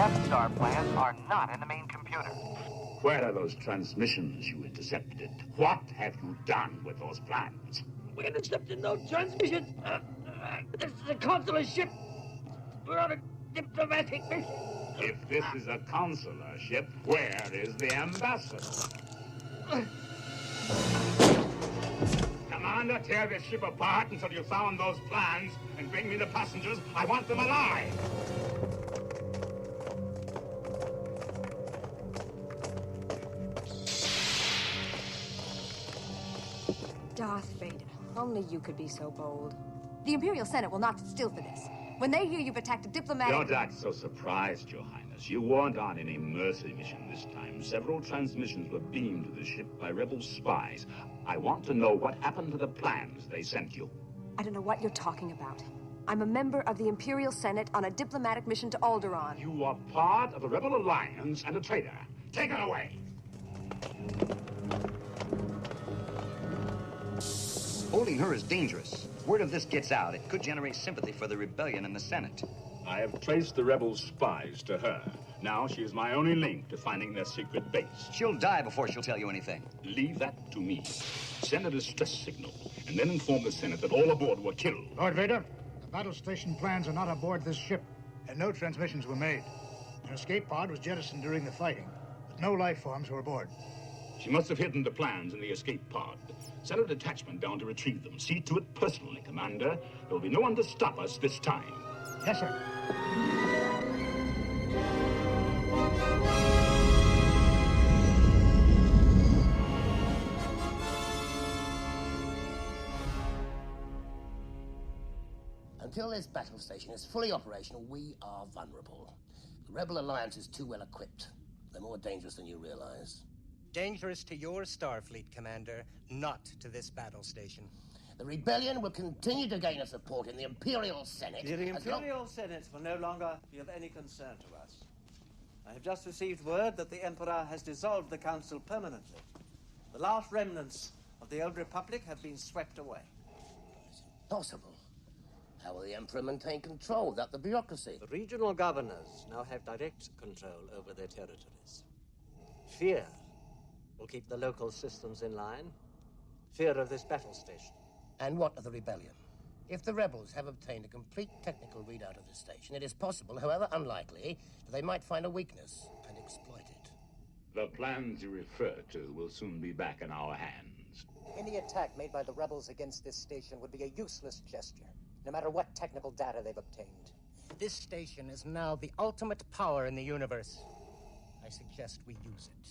Death Star plans are not in the main computer. Where are those transmissions you intercepted? What have you done with those plans? We intercepted no transmissions. This is a consular ship. We're on a diplomatic mission. If this is a consular ship, where is the ambassador? Commander, tear this ship apart until you found those plans and bring me the passengers. I want them alive. Darth Vader, only you could be so bold. The Imperial Senate will not sit still for this. When they hear you've attacked a diplomatic... Don't act so surprised, Your Highness. You weren't on any mercy mission this time. Several transmissions were beamed to the ship by rebel spies. I want to know what happened to the plans they sent you. I don't know what you're talking about. I'm a member of the Imperial Senate on a diplomatic mission to Alderaan. You are part of the Rebel Alliance and a traitor. Take her away. Holding her is dangerous. Word of this gets out, it could generate sympathy for the rebellion in the Senate. I have traced the rebel spies to her. Now she is my only link to finding their secret base. She'll die before she'll tell you anything. Leave that to me. Send a distress signal, and then inform the Senate that all aboard were killed. Lord Vader, the battle station plans are not aboard this ship, and no transmissions were made. An escape pod was jettisoned during the fighting, but no life forms were aboard. She must have hidden the plans in the escape pod. Send a detachment down to retrieve them. See to it personally, Commander. There will be no one to stop us this time. Yes, sir. Until this battle station is fully operational, we are vulnerable. The Rebel Alliance is too well equipped. They're more dangerous than you realize. Dangerous to your Starfleet, Commander, not to this battle station. The rebellion will continue to gain a support in the Imperial Senate. The Imperial Senate will no longer be of any concern to us. I have just received word that the Emperor has dissolved the Council permanently. The last remnants of the old Republic have been swept away. It's impossible. How will the Emperor maintain control without the bureaucracy? The regional governors now have direct control over their territories. Fear will keep the local systems in line. Fear of this battle station. And what of the rebellion? If the rebels have obtained a complete technical readout of the station, it is possible, however unlikely, that they might find a weakness and exploit it. The plans you refer to will soon be back in our hands. Any attack made by the rebels against this station would be a useless gesture, no matter what technical data they've obtained. This station is now the ultimate power in the universe. I suggest we use it.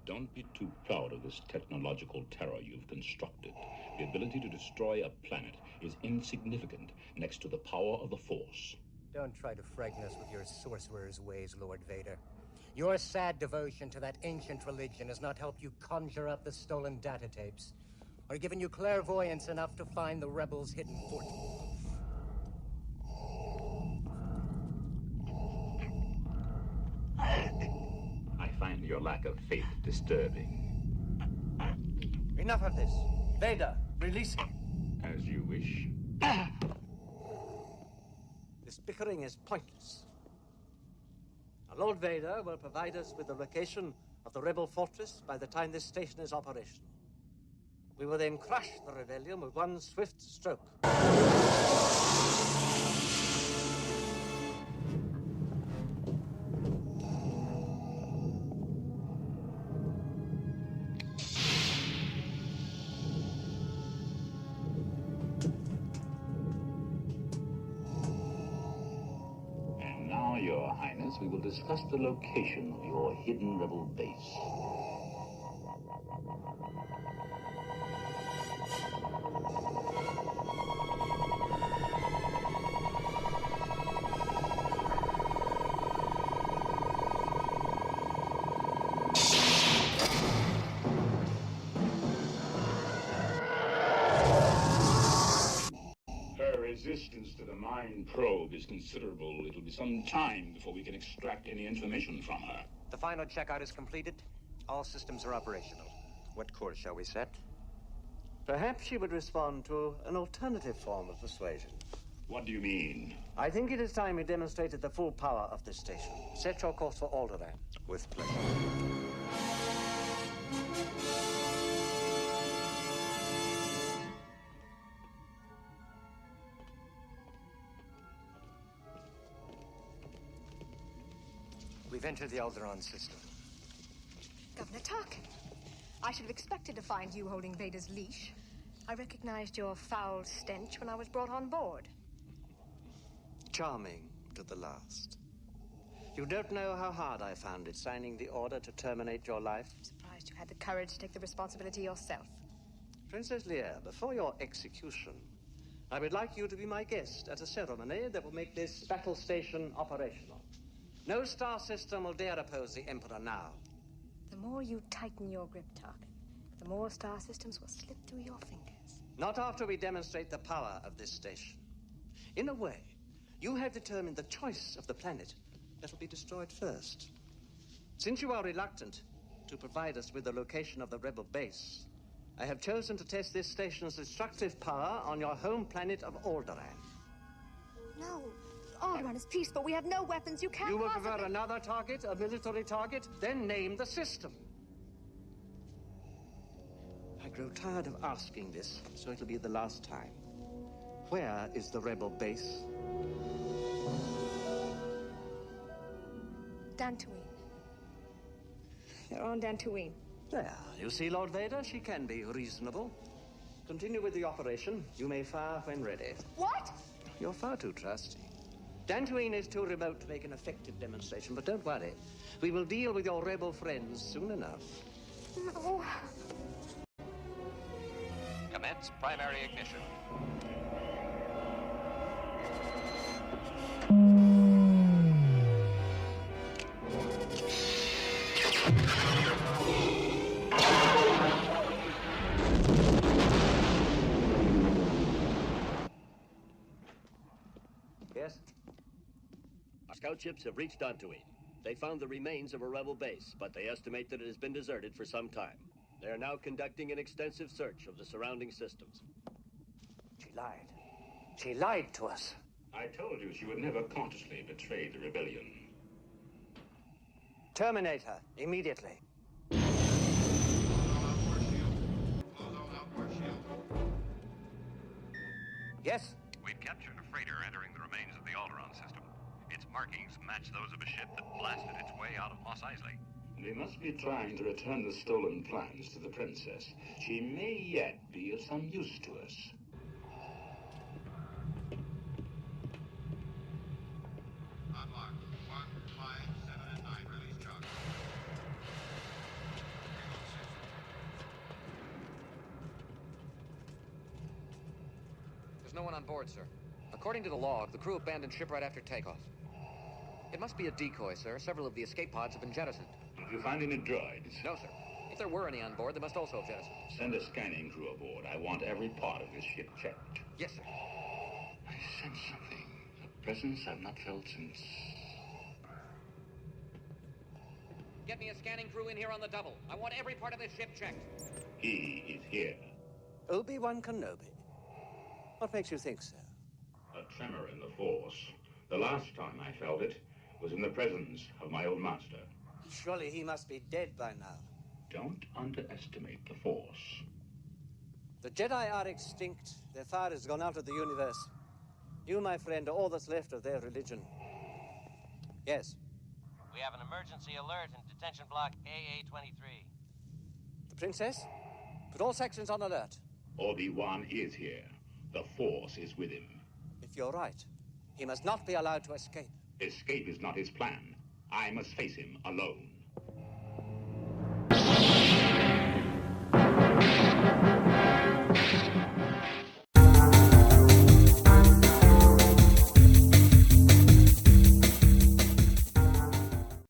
Don't be too proud of this technological terror you've constructed. The ability to destroy a planet is insignificant next to the power of the Force. Don't try to frighten us with your sorcerer's ways, Lord Vader. Your sad devotion to that ancient religion has not helped you conjure up the stolen data tapes, or given you clairvoyance enough to find the rebels' hidden fort. I find your lack of faith disturbing. Enough of this. Vader, release him. As you wish. This bickering is pointless. Now, Lord Vader will provide us with the location of the rebel fortress by the time this station is operational. We will then crush the rebellion with one swift stroke. Your Highness, we will discuss the location of your hidden rebel base. Resistance to the mind probe is considerable. It'll be some time before we can extract any information from her. The final checkout is completed. All systems are operational. What course shall we set? Perhaps she would respond to an alternative form of persuasion. What do you mean? I think it is time we demonstrated the full power of this station. Set your course for Alderaan. With pleasure. We've entered the Alderaan system. Governor Tarkin, I should have expected to find you holding Vader's leash. I recognized your foul stench when I was brought on board. Charming to the last. You don't know how hard I found it signing the order to terminate your life. I'm surprised you had the courage to take the responsibility yourself. Princess Leia, before your execution, I would like you to be my guest at a ceremony that will make this battle station operational. No star system will dare oppose the Emperor now. The more you tighten your grip, Tarkin, the more star systems will slip through your fingers. Not after we demonstrate the power of this station. In a way, you have determined the choice of the planet that will be destroyed first. Since you are reluctant to provide us with the location of the rebel base, I have chosen to test this station's destructive power on your home planet of Alderaan. No, Alderaan is peaceful. We have no weapons. You can't You will possibly... prefer another target, a military target? Then name the system. I grow tired of asking this, so it'll be the last time. Where is the rebel base? Dantooine. They're on Dantooine. There, you see, Lord Vader, she can be reasonable. Continue with the operation. You may fire when ready. What? You're far too trusty. Dantooine is too remote to make an effective demonstration, but don't worry. We will deal with your rebel friends soon enough. No. Commence primary ignition. Yes? Our scout ships have reached Dantooine. They found the remains of a rebel base, but they estimate that it has been deserted for some time. They are now conducting an extensive search of the surrounding systems. She lied. She lied to us. I told you she would never consciously betray the rebellion. Terminate her, immediately. Yes? We've captured a freighter entering the remains of the Alderaan system. Its markings match those of a ship that blasted its way out of Mos Eisley. They must be trying to return the stolen plans to the princess. She may yet be of some use to us. Unlock 1, 5, 7, and 9 release charge. There's no one on board, sir. According to the log, the crew abandoned ship right after takeoff. It must be a decoy, sir. Several of the escape pods have been jettisoned. Did you find any droids? No, sir. If there were any on board, they must also have jettisoned. Send a scanning crew aboard. I want every part of this ship checked. Yes, sir. I sense something. A presence I've not felt since... Get me a scanning crew in here on the double. I want every part of this ship checked. He is here. Obi-Wan Kenobi. What makes you think so? A tremor in the Force. The last time I felt it was in the presence of my old master. Surely he must be dead by now. Don't underestimate the Force. The Jedi are extinct. Their fire has gone out of the universe. You, my friend, are all that's left of their religion. Yes. We have an emergency alert in detention block AA-23. The princess? Put all sections on alert. Obi-Wan is here. The Force is with him. If you're right, he must not be allowed to escape. Escape is not his plan. I must face him alone.